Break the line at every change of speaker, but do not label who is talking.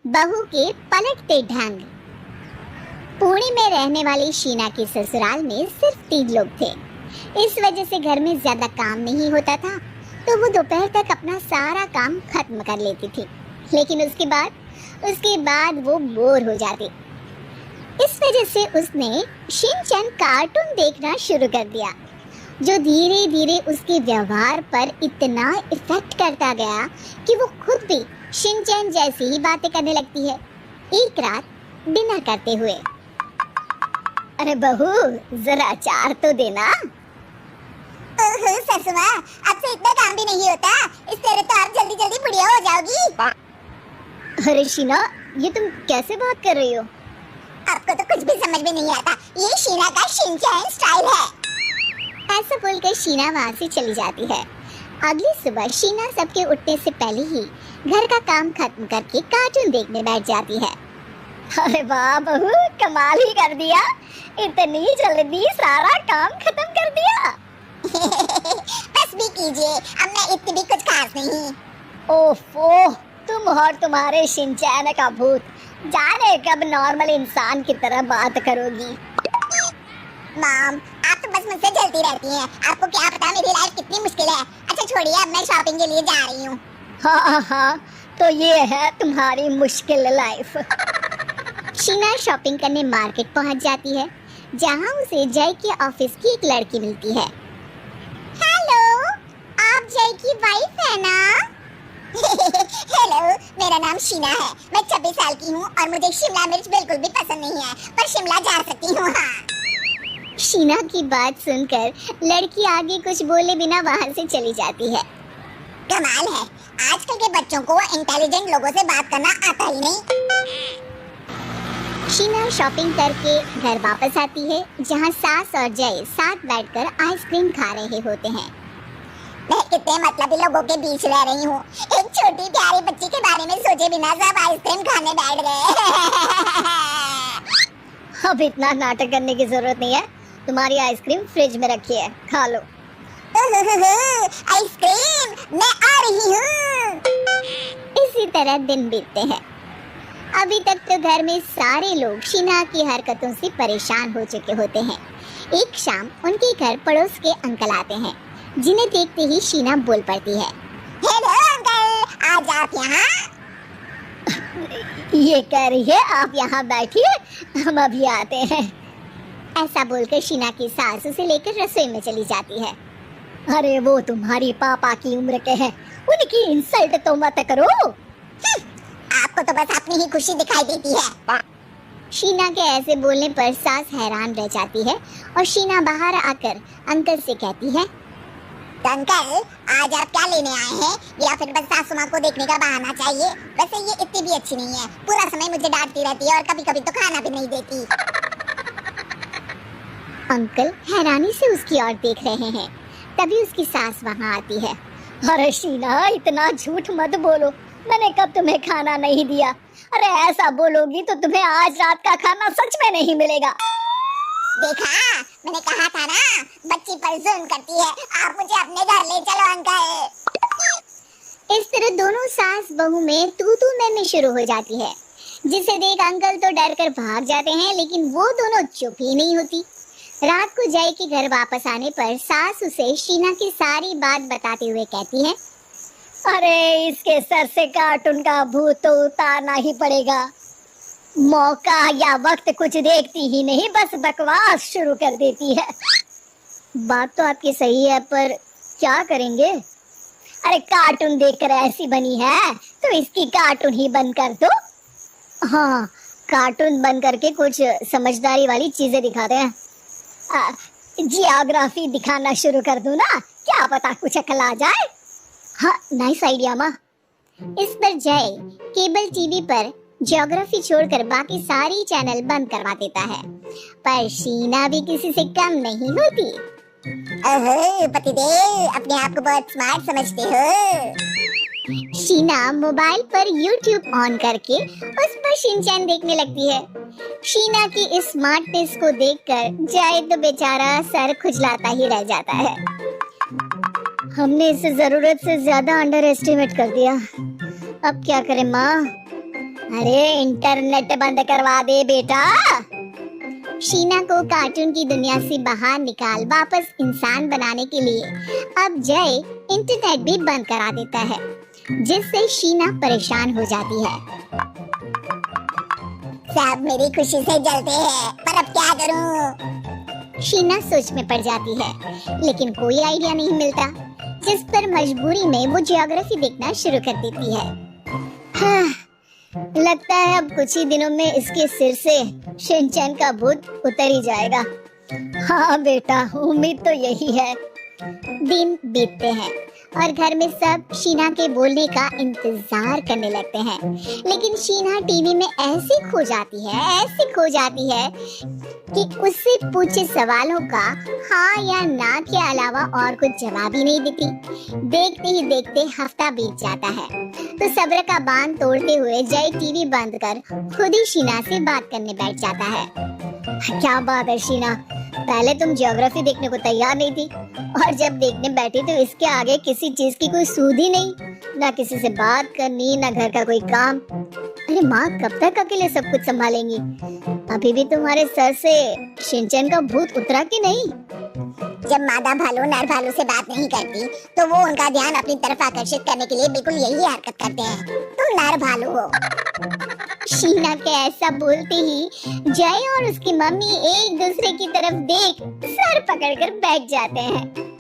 बहू के पलटते ढंग। पुणे में रहने वाली शीना के ससुराल में सिर्फ 3 लोग थे। इस वजह से घर में ज्यादा काम नहीं होता था, तो वो दोपहर तक अपना सारा काम खत्म कर लेती थी। लेकिन उसके बाद वो बोर हो जाती। इस वजह से उसने शिनचैन कार्टून देखना शुरू कर दिया, जो धीरे धीरे उसके व्यवहार पर इतना इफेक्ट करता गया कि वो खुद भी शिनचैन जैसी ही बातें करने लगती है। एक रात डिनर करते हुए, अरे बहू, जरा अचार तो देना।
ओहो ससुमा, अब से इतना काम भी नहीं होता, इस तरह तो आप जल्दी जल्दी बुढ़िया हो जाओगी।
अरे शीना, ये तुम कैसे बात कर रही हो?
आपको तो कुछ भी समझ में नहीं आता। ये शीना का शिनचैन स्टाइल है।
ऐसा बोलकर शीना वहाँ से चली जाती है। अगली सुबह शीना सबके उठने से पहले ही घर का काम खत्म करके कार्टून देखने बैठ जाती है। अरे वाह बहू, कमाल ही कर दिया, इतनी जल्दी सारा काम खत्म कर दिया।
बस भी कीजिए, अब मैं इतनी भी कुछ खास नहीं।
ओफो, तुम और तुम्हारे शिनचैन का भूत, जाने कब नॉर्मल इंसान की तरह बात करोगी।
मॉम, आप तो बस मुझसे जलती रहती हैं। आपको क्या पता मेरी लाइफ कितनी मुश्किल है। अच्छा छोड़िए, अब मैं शॉपिंग के लिए जा रही हूँ।
हाँ, तो ये है तुम्हारी मुश्किल लाइफ। शीना शॉपिंग करने मार्केट पहुंच जाती है, जहां उसे जय के ऑफिस की एक लड़की मिलती है।
हेलो, आप जय की वाइफ है ना? हेलो, मेरा नाम शीना है। मैं 26 साल की हूँ और मुझे शिमला मिर्च बिल्कुल भी पसंद नहीं है, पर शिमला जा सकती हूँ। हाँ।
शीना की बात सुनकर लड़की आगे कुछ बोले बिना वहां से चली जाती है।
कमाल है, आजकल के बच्चों को इंटेलिजेंट लोगों से बात करना आता ही नहीं।
शीना शॉपिंग करके घर वापस आती है, जहां सास और जय साथ बैठकर आइसक्रीम खा रहे होते हैं।
मैं कितने मतलबी लोगों के बीच रह रही हूँ। एक छोटी प्यारी बच्ची के बारे में सोचे बिना सब आइसक्रीम खाने बैठ गए।
अब इतना नाटक करने की जरूरत नहीं है, तुम्हारी आइसक्रीम फ्रिज में रखी है, खा लो।
आइसक्रीम, मैं आ रही हूँ।
इसी तरह दिन बीतते हैं। अभी तक तो घर में सारे लोग शीना की हरकतों से परेशान हो चुके होते हैं। एक शाम उनके घर पड़ोस के अंकल आते हैं, जिन्हें देखते ही शीना बोल पड़ती है।
हेलो अंकल, आज आप यहाँ?
ये कह रही है आप यहाँ बैठिए, हम अभी आते हैं। ऐसा बोलकर शीना की सास उसे लेकर रसोई में चली जाती है। अरे वो तुम्हारी पापा की उम्र के हैं, उनकी इंसल्ट तो मत करो।
आपको तो बस अपनी ही खुशी दिखाई देती है।
शीना के ऐसे बोलने पर सास हैरान रह जाती है और शीना बाहर आकर अंकल से कहती है,
अंकल, आज आप क्या लेने आए हैं? या फिर बस सासू माँ को देखने का बहाना चाहिए? वैसे ये इतनी भी अच्छी नहीं है, पूरा समय मुझे डांटती रहती है और कभी कभी तो खाना भी नहीं देती।
अंकल हैरानी से उसकी ओर देख रहे हैं। तभी उसकी सास वहाँ आती है। अरे शीना, इतना झूठ मत बोलो, मैंने कब तुम्हें खाना नहीं दिया? अरे ऐसा बोलोगी तो तुम्हें आज रात का खाना सच में नहीं मिलेगा।
देखा, मैंने कहा था ना, बच्ची पर जुल्म करती है। आप मुझे अपने घर ले चलो अंकल।
इस तरह दोनों सास बहू में तू मैं शुरू हो जाती है, जिसे देख अंकल तो डर कर भाग जाते हैं, लेकिन वो दोनों चुप ही नहीं होती। रात को जय के घर वापस आने पर सास उसे शीना की सारी बात बताते हुए कहती है, अरे इसके सर से कार्टून का भूत तो उतारना ही पड़ेगा। मौका या वक्त कुछ देखती ही नहीं, बस बकवास शुरू कर देती है। बात तो आपकी सही है, पर क्या करेंगे? अरे कार्टून देखकर ऐसी बनी है तो इसकी कार्टून ही बंद कर दो। हाँ, कार्टून बंद करके कुछ समझदारी वाली चीजें दिखाते हैं। जियोग्राफी दिखाना शुरू कर दूं ना, क्या पता कुछ अकल आ जाए। हाँ, नाइस आइडिया माँ। इस पर जय केबल टीवी पर ज्योग्राफी छोड़कर बाकी सारी चैनल बंद करवा देता है, पर शीना भी किसी से कम नहीं होती।
ओहो पतिदेव, अपने आप को बहुत स्मार्ट समझते हो।
शीना मोबाइल पर YouTube ऑन करके उस पर शिनचैन देखने लगती है। शीना की इस स्मार्टनेस को देखकर जय तो बेचारा सर खुजलाता ही रह जाता है। हमने इसे जरूरत से ज्यादा अंडर एस्टिमेट कर दिया, अब क्या करें माँ? अरे इंटरनेट बंद करवा दे बेटा। शीना को कार्टून की दुनिया से बाहर निकाल वापस इंसान बनाने के लिए अब जय इंटरनेट भी बंद करा देता है, जिससे शीना परेशान हो जाती है।
सब मेरी खुशी से जलते हैं, पर अब क्या करूं?
शीना सोच में पड़ जाती है, लेकिन कोई आइडिया नहीं मिलता, जिस पर मजबूरी में वो ज्योग्राफी देखना शुरू कर देती है। हाँ, लगता है अब कुछ ही दिनों में इसके सिर से शिनचैन का भूत उतर ही जाएगा। हाँ बेटा, उम्मीद तो यही है। दिन बीतते हैं और घर में सब शीना के बोलने का इंतजार करने लगते हैं, लेकिन शीना टीवी में ऐसे खो जाती है कि उससे पूछे सवालों का हाँ या ना के अलावा और कुछ जवाब ही नहीं देती। देखते ही देखते हफ्ता बीत जाता है, तो सब्र का बांध तोड़ते हुए जय टीवी बंद कर खुद ही शीना से बात करने बैठ जाता है। क्या बात है शीना, पहले तुम ज्योग्राफी देखने को तैयार नहीं थी और जब देखने बैठी तो इसके आगे किसी चीज की कोई सूध ही नहीं, ना किसी से बात करनी, ना घर का कोई काम। अरे माँ कब तक अकेले सब कुछ संभालेंगी? अभी भी तुम्हारे सर से शिनचैन का भूत उतरा कि नहीं?
जब मादा भालू नर भालू से बात नहीं करती, तो वो उनका ध्यान अपनी तरफ आकर्षित करने के लिए बिल्कुल यही हरकत करते हैं। तुम नर भालू हो।
शीना के ऐसा बोलते ही जय और उसकी मम्मी एक दूसरे की तरफ देख सर पकड़कर बैठ जाते हैं।